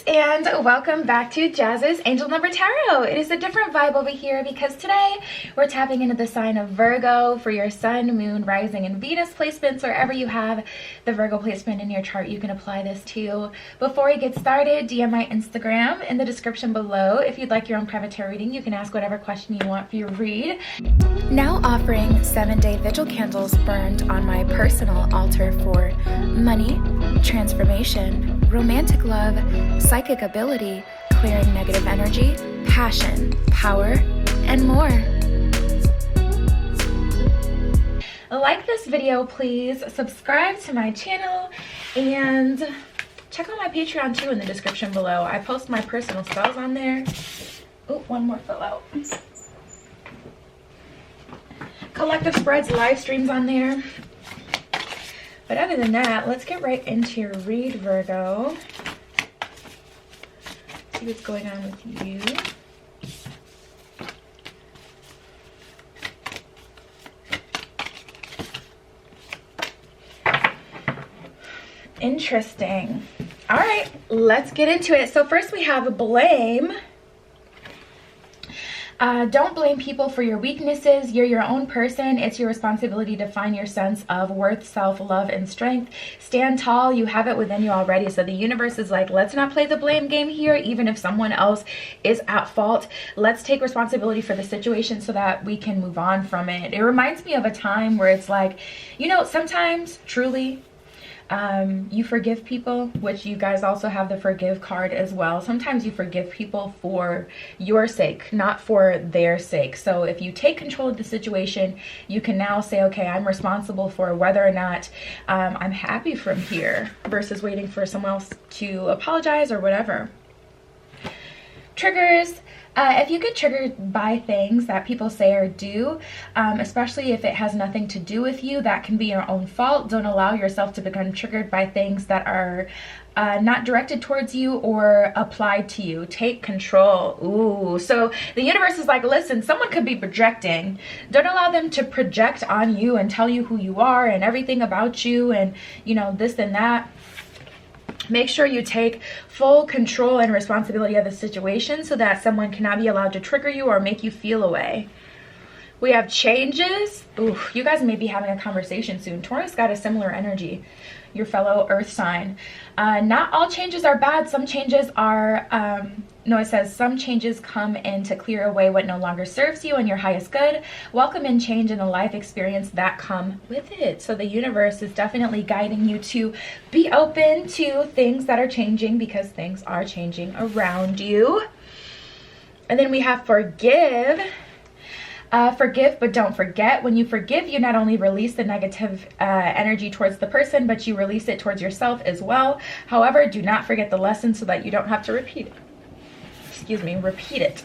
and welcome back to Jazz's Angel Number Tarot. It is a different vibe over here because today we're tapping into the sign of Virgo for your sun, moon, rising, and Venus placements. Wherever you have the Virgo placement in your chart, you can apply this to. Before we get started, DM my Instagram in the description below. If you'd like your own private tarot reading, you can ask whatever question you want for your read. Now offering 7-day vigil candles burned on my personal altar for money, transformation, romantic love, psychic ability, clearing negative energy, passion, power, and more. Like this video, please. Subscribe to my channel and check out my Patreon too in the description below. I post my personal spells on there. Oh, one more fell out. Collective spreads, live streams on there. But other than that, let's get right into your read, Virgo. See what's going on with you. Interesting. All right, let's get into it. So first we have blame. Don't blame people for your weaknesses. You're your own person. It's your responsibility to find your sense of worth, self-love, and strength. Stand tall. You have it within you already. So the universe is like, let's not play the blame game here, even if someone else is at fault. Let's take responsibility for the situation so that we can move on from it. It reminds me of a time where it's like, you know, sometimes truly, you forgive people, which you guys also have the forgive card as well. Sometimes you forgive people for your sake, not for their sake. So if you take control of the situation, you can now say, okay, I'm responsible for whether or not I'm happy from here, versus waiting for someone else to apologize or whatever. Triggers. If you get triggered by things that people say or do, especially if it has nothing to do with you, that can be your own fault. Don't allow yourself to become triggered by things that are not directed towards you or applied to you. Take control. Ooh, so the universe is like, listen, someone could be projecting. Don't allow them to project on you and tell you who you are and everything about you and, you know, this and that. Make sure you take full control and responsibility of the situation so that someone cannot be allowed to trigger you or make you feel away. We have changes. Ooh, you guys may be having a conversation soon. Taurus got a similar energy, your fellow earth sign. Not all changes are bad. Some changes are, it says some changes come in to clear away what no longer serves you and your highest good. Welcome in change in the life experience that come with it. So the universe is definitely guiding you to be open to things that are changing, because things are changing around you. And then we have forgive. Forgive, but don't forget. When you forgive, you not only release the negative energy towards the person, but you release it towards yourself as well. However, do not forget the lesson so that you don't have to repeat it. Repeat it.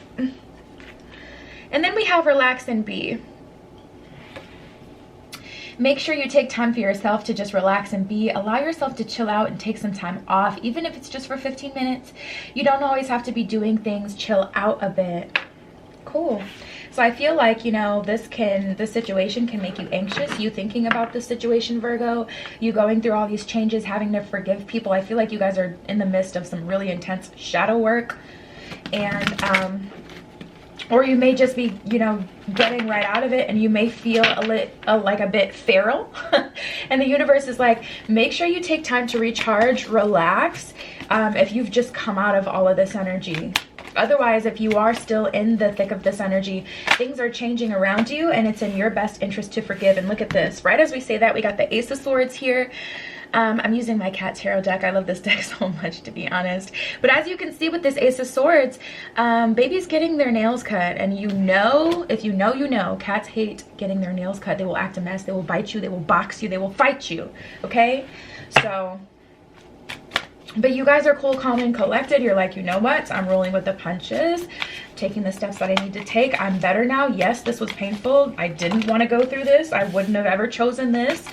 And then we have relax and be. Make sure you take time for yourself to just relax and be. Allow yourself to chill out and take some time off, even if it's just for 15 minutes. You don't always have to be doing things. Chill out a bit. Cool. So I feel like, you know, this situation can make you anxious. You thinking about this situation, Virgo, you going through all these changes, having to forgive people. I feel like you guys are in the midst of some really intense shadow work. And, or you may just be, you know, getting right out of it, and you may feel like a bit feral. And the universe is like, make sure you take time to recharge, relax, if you've just come out of all of this energy. Otherwise, if you are still in the thick of this energy, things are changing around you, and it's in your best interest to forgive. And look at this. Right as we say that, we got the Ace of Swords here. I'm using my cat tarot deck. I love this deck so much, to be honest. But as you can see with this Ace of Swords, baby's getting their nails cut. And you know, if you know, cats hate getting their nails cut. They will act a mess. They will bite you. They will box you. They will fight you. Okay? So... but you guys are cool, calm, and collected. You're like, you know what? I'm rolling with the punches, taking the steps that I need to take. I'm better now. Yes, this was painful. I didn't want to go through this. I wouldn't have ever chosen this.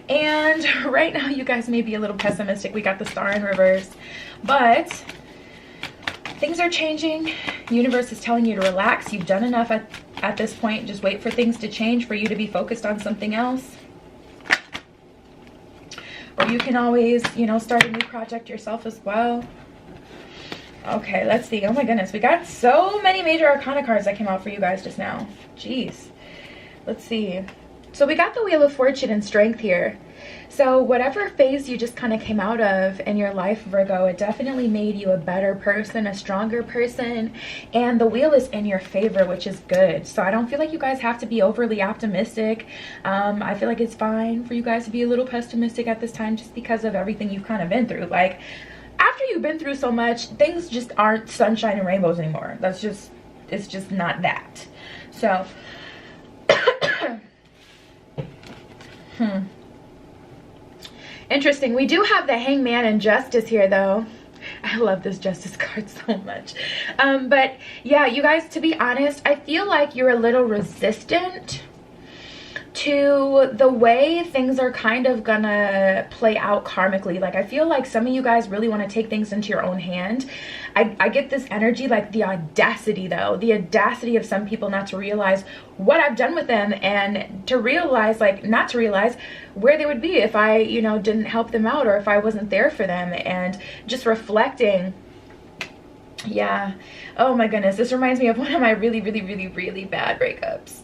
And right now, you guys may be a little pessimistic. We got the Star in reverse. But things are changing. The universe is telling you to relax. You've done enough at this point. Just wait for things to change for you to be focused on something else. Or you can always, you know, start a new project yourself as well. Okay, let's see. Oh my goodness, we got so many major arcana cards that came out for you guys just now. Jeez. Let's see. So we got the Wheel of Fortune and Strength here. So whatever phase you just kind of came out of in your life, Virgo, it definitely made you a better person, a stronger person, and the wheel is in your favor, which is good. So I don't feel like you guys have to be overly optimistic. I feel like it's fine for you guys to be a little pessimistic at this time just because of everything you've kind of been through. Like, after you've been through so much, things just aren't sunshine and rainbows anymore. That's just, it's just not that. So, Interesting. We do have the Hangman and Justice here, though. I love this Justice card so much. But yeah, you guys, to be honest, I feel like you're a little resistant to the way things are kind of gonna play out karmically. Like, I feel like some of you guys really want to take things into your own hand. I get this energy, like the audacity, though, the audacity of some people not to realize what I've done with them, and to realize, like, not to realize where they would be if I, you know, didn't help them out, or if I wasn't there for them, and just reflecting. Yeah. Oh my goodness, this reminds me of one of my really bad breakups.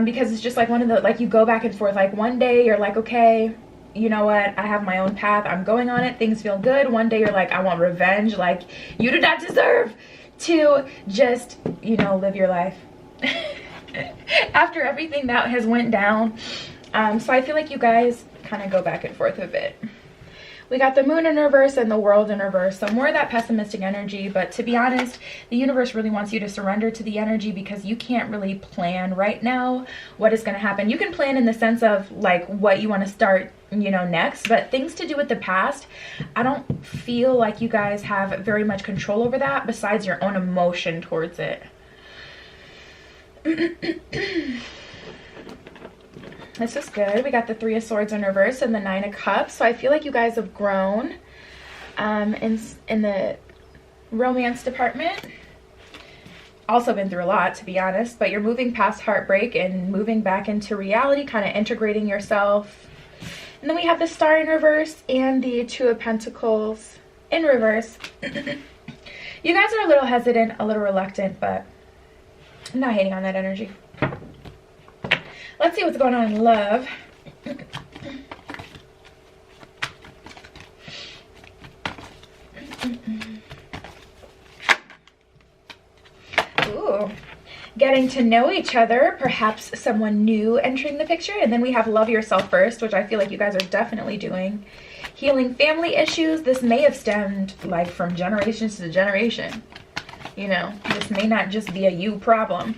Because it's just like one of the, like, you go back and forth. Like, one day you're like, okay, you know what, I have my own path, I'm going on it, things feel good. One day you're like, I want revenge, like, you do not deserve to just, you know, live your life after everything that has went down. So I feel like you guys kind of go back and forth a bit. We got the Moon in reverse and the World in reverse. So more of that pessimistic energy. But to be honest, the universe really wants you to surrender to the energy, because you can't really plan right now what is going to happen. You can plan in the sense of, like, what you want to start, you know, next. But things to do with the past, I don't feel like you guys have very much control over that besides your own emotion towards it. This is good. We got the Three of Swords in reverse and the Nine of Cups. So I feel like you guys have grown in the romance department. Also been through a lot, to be honest, but you're moving past heartbreak and moving back into reality, kind of integrating yourself. And then we have the Star in reverse and the Two of Pentacles in reverse. You guys are a little hesitant, a little reluctant, but I'm not hating on that energy. Let's see what's going on in love. Ooh. Getting to know each other, perhaps someone new entering the picture. And then we have Love Yourself First, which I feel like you guys are definitely doing. Healing family issues. This may have stemmed, like, from generations to generation. You know, this may not just be a you problem.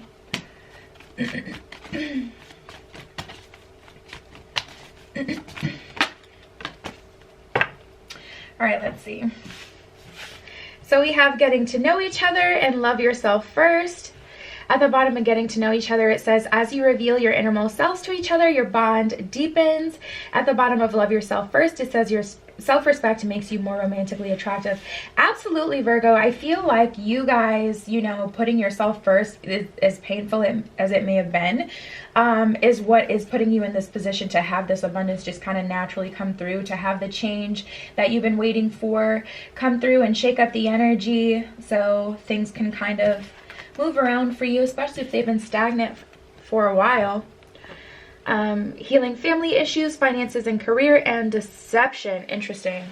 All right, let's see. So we have Getting to Know Each Other and Love Yourself First. At the bottom of Getting to Know Each Other, it says, as you reveal your innermost selves to each other, your bond deepens. At the bottom of Love Yourself First, it says your self-respect makes you more romantically attractive. Absolutely, Virgo. I feel like you guys, you know, putting yourself first, as painful as it may have been, is what is putting you in this position to have this abundance just kind of naturally come through, to have the change that you've been waiting for come through and shake up the energy so things can kind of move around for you, especially if they've been stagnant for a while. Healing family issues, finances and career, and deception. Interesting.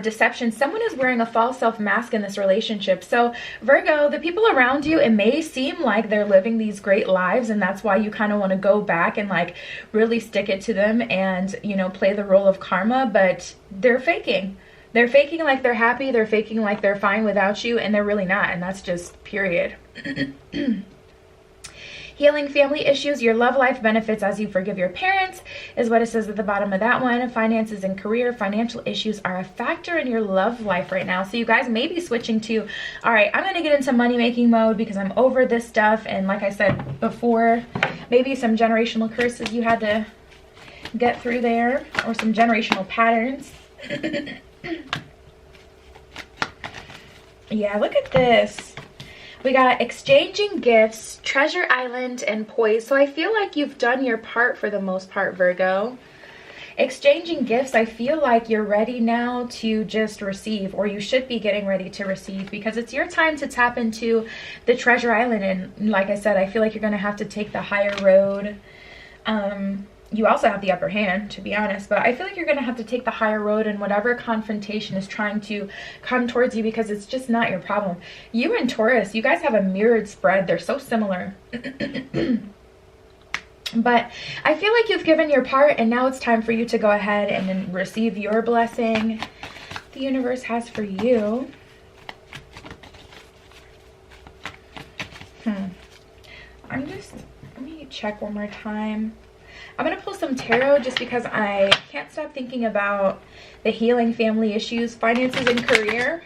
Deception. Someone is wearing a false self mask in this relationship. So Virgo, the people around you, it may seem like they're living these great lives, and that's why you kind of want to go back and, like, really stick it to them and, you know, play the role of karma, but they're faking. They're faking like they're happy. They're faking like they're fine without you, and they're really not. And that's just period. Healing family issues, your love life benefits as you forgive your parents, is what it says at the bottom of that one. Finances and career, financial issues are a factor in your love life right now. So you guys may be switching to, all right, I'm going to get into money making mode because I'm over this stuff. And like I said before, maybe some generational curses you had to get through there, or some generational patterns. Yeah, look at this. We got exchanging gifts, treasure island, and poise. So I feel like you've done your part for the most part, Virgo. Exchanging gifts, I feel like you're ready now to just receive, or you should be getting ready to receive, because it's your time to tap into the treasure island. And like I said, I feel like you're going to have to take the higher road. You also have the upper hand, to be honest, but I feel like you're going to have to take the higher road in whatever confrontation is trying to come towards you, because it's just not your problem. You and Taurus, you guys have a mirrored spread. They're so similar. But I feel like you've given your part, and now it's time for you to go ahead and then receive your blessing the universe has for you. Let me check one more time. I'm going to pull some tarot just because I can't stop thinking about the healing, family issues, finances, and career.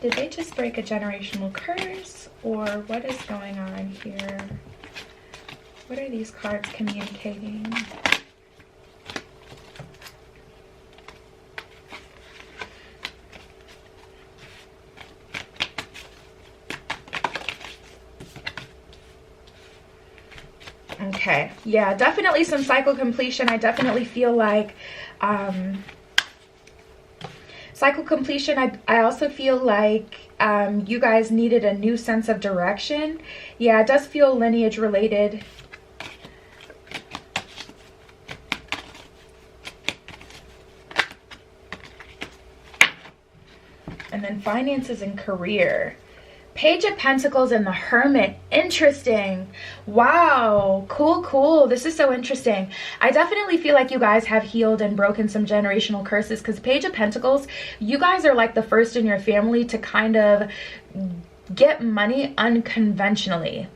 Did they just break a generational curse, or what is going on here? What are these cards communicating? Okay, yeah, definitely some cycle completion. I definitely feel like cycle completion. I also feel like you guys needed a new sense of direction. Yeah, it does feel lineage related. And then finances and career. Page of Pentacles and the Hermit. Interesting. Wow. Cool, cool. This is so interesting. I definitely feel like you guys have healed and broken some generational curses, because Page of Pentacles, you guys are like the first in your family to kind of get money unconventionally.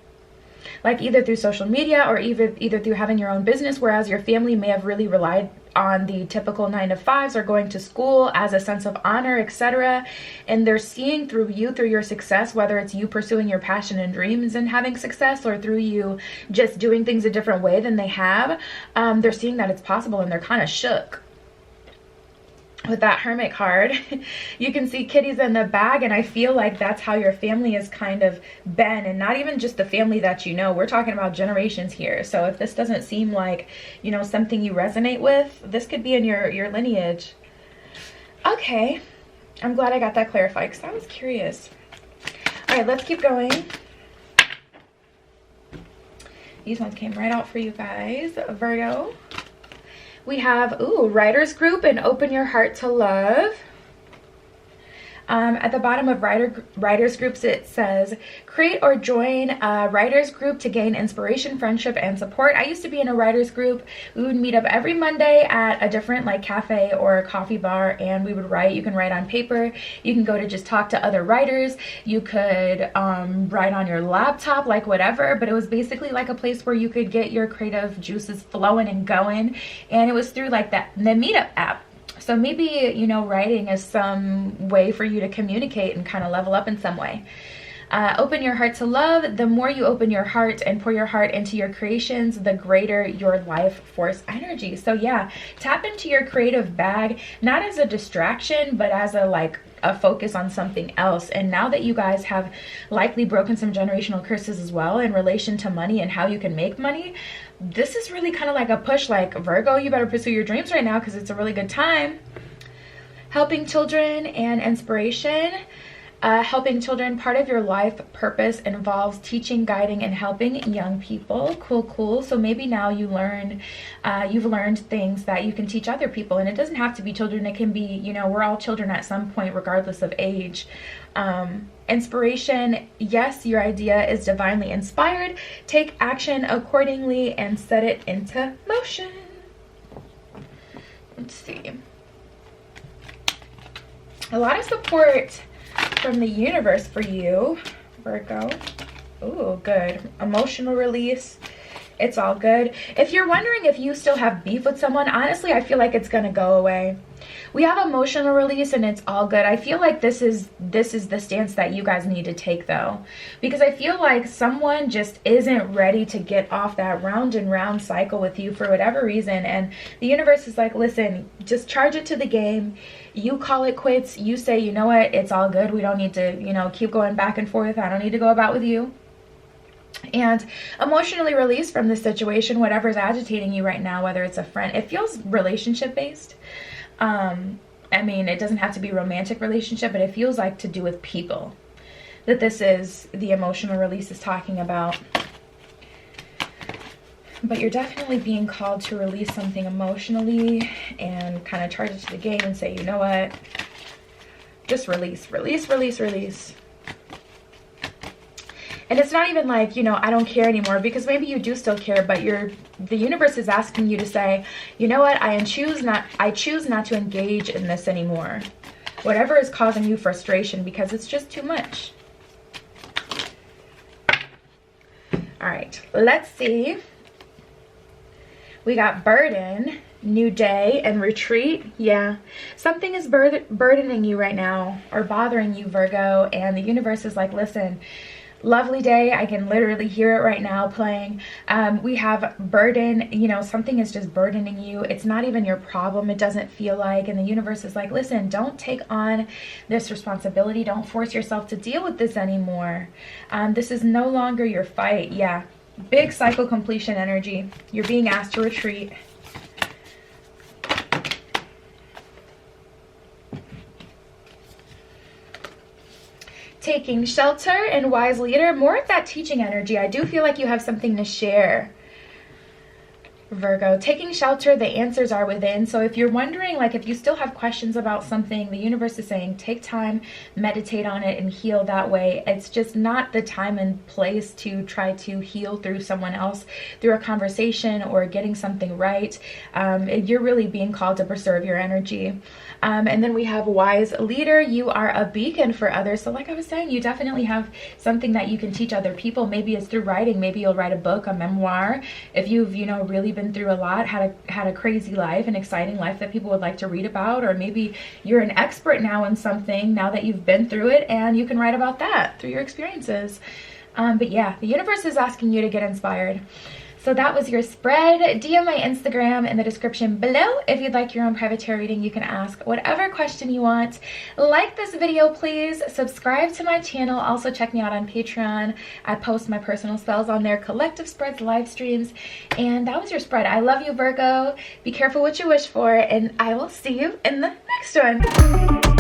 Like either through social media or either through having your own business, whereas your family may have really relied on the typical 9-to-5s or going to school as a sense of honor, etc. And they're seeing through you, through your success, whether it's you pursuing your passion and dreams and having success, or through you just doing things a different way than they have. They're seeing that it's possible, and they're kind of shook. With that Hermit card, you can see kitties in the bag, and I feel like that's how your family has kind of been, and not even just the family that you know. We're talking about generations here. So if this doesn't seem like, you know, something you resonate with, this could be in your lineage. Okay, I'm glad I got that clarified, because I was curious. All right, let's keep going. These ones came right out for you guys, Virgo. We have, writer's group and open your heart to love. At the bottom of writers groups, it says, create or join a writers group to gain inspiration, friendship, and support. I used to be in a writers group. We would meet up every Monday at a different like cafe or a coffee bar, and we would write. You can write on paper. You can go to just talk to other writers. You could write on your laptop, like whatever, but it was basically like a place where you could get your creative juices flowing and going, and it was through like the Meetup app. So maybe, you know, writing is some way for you to communicate and kind of level up in some way. Open your heart to love. The more you open your heart and pour your heart into your creations, the greater your life force energy. So yeah, tap into your creative bag, not as a distraction, but as a focus on something else. And now that you guys have likely broken some generational curses as well in relation to money and how you can make money, this is really kind of like a push, like, Virgo, you better pursue your dreams right now, because it's a really good time. Helping children and inspiration. Helping children, part of your life purpose involves teaching, guiding, and helping young people. Cool, cool. So maybe now you've learned things that you can teach other people, and it doesn't have to be children. It can be, you know, we're all children at some point, regardless of age. Inspiration, yes, your idea is divinely inspired. Take action accordingly and set it into motion. Let's see. A lot of support from the universe for you, Virgo. Ooh, good. Emotional release. It's all good. If you're wondering if you still have beef with someone, honestly, I feel like it's gonna go away. We have emotional release, and it's all good. I feel like this is the stance that you guys need to take, though, because I feel like someone just isn't ready to get off that round and round cycle with you for whatever reason, and the universe is like, listen, just charge it to the game. You call it quits. You say, you know what, it's all good. We don't need to, you know, keep going back and forth. I don't need to go about with you. And emotionally release from this situation, whatever's agitating you right now, whether it's a friend. It feels relationship based. I mean, it doesn't have to be a romantic relationship, but it feels like to do with people, that this is the emotional release is talking about. But you're definitely being called to release something emotionally and kind of charge it to the game and say, you know what, just release, release, release, release. And it's not even like, you know, I don't care anymore, because maybe you do still care, but the universe is asking you to say, you know what, I choose not to engage in this anymore. Whatever is causing you frustration, because it's just too much. All right, let's see. We got burden, new day, and retreat. Yeah, something is burdening you right now or bothering you, Virgo, and the universe is like, listen, lovely day. I can literally hear it right now playing. We have burden, you know, something is just burdening you. It's not even your problem, it doesn't feel like, and the universe is like, listen, don't take on this responsibility. Don't force yourself to deal with this anymore. This is no longer your fight. Yeah, big cycle completion energy. You're being asked to retreat. Taking shelter and wise leader, more of that teaching energy. I do feel like you have something to share, Virgo. Taking shelter, the answers are within. So if you're wondering, like, if you still have questions about something, the universe is saying take time, meditate on it, and heal that way. It's just not the time and place to try to heal through someone else, through a conversation or getting something right. You're really being called to preserve your energy. And then we have wise leader. You are a beacon for others. So like I was saying, you definitely have something that you can teach other people. Maybe it's through writing. Maybe you'll write a book, a memoir. If you've, you know, really been through a lot, had a crazy life, an exciting life that people would like to read about, or maybe you're an expert now in something now that you've been through it, and you can write about that through your experiences. But yeah, the universe is asking you to get inspired. So that was your spread. DM my Instagram in the description below. If you'd like your own private tarot reading, you can ask whatever question you want. Like this video, please. Subscribe to my channel. Also check me out on Patreon. I post my personal spells on there, collective spreads, live streams. And that was your spread. I love you, Virgo. Be careful what you wish for, and I will see you in the next one.